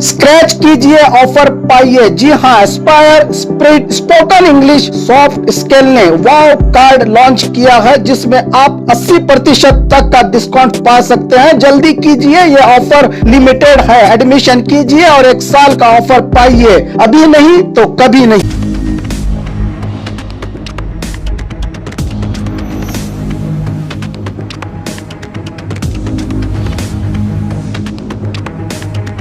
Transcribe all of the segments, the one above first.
Scratch कीजिए, offer पाइए। जी हाँ, Aspire spoken English soft skill ने वाव कार्ड लॉन्च किया है, जिसमें आप 80% तक का डिस्काउंट पा सकते हैं। जल्दी कीजिए, ये ऑफर लिमिटेड है। एडमिशन कीजिए और 1 साल का ऑफर पाइए। अभी नहीं तो कभी नहीं।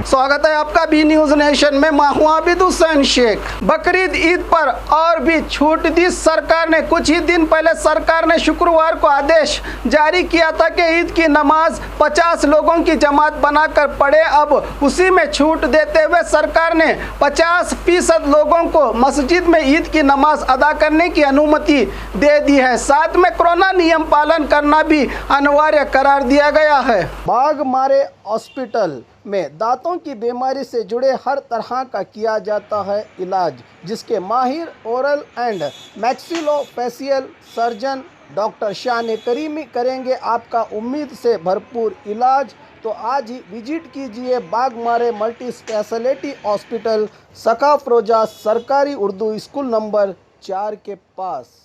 स्वागत है आपका बी न्यूज नेशन में। मैं हूं आबिद हुसैन शेख। बकरीद ईद पर और भी छूट दी सरकार ने। कुछ ही दिन पहले सरकार ने शुक्रवार को आदेश जारी किया था कि ईद की नमाज 50 लोगों की जमात बनाकर पढ़े। अब उसी में छूट देते हुए सरकार ने 50% लोगों को मस्जिद में ईद की नमाज अदा करने की अनुमति दे दी है। साथ में कोरोना नियम पालन करना भी अनिवार्य करार दिया गया है। बाघमारे हॉस्पिटल में दांतों की बीमारी से जुड़े हर तरह का किया जाता है इलाज, जिसके माहिर oral and maxillofacial surgeon doctor शान करीमी करेंगे आपका उम्मीद से भरपूर इलाज। तो आज ही विजिट कीजिए बाघमारे मल्टी स्पेशलिटी हॉस्पिटल, सकाफरोजा सरकारी उर्दू स्कूल नंबर 4 के पास।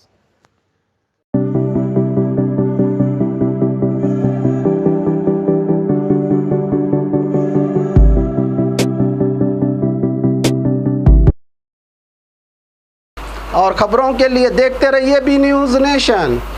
और खबरों के लिए देखते रहिए बी न्यूज नेशन।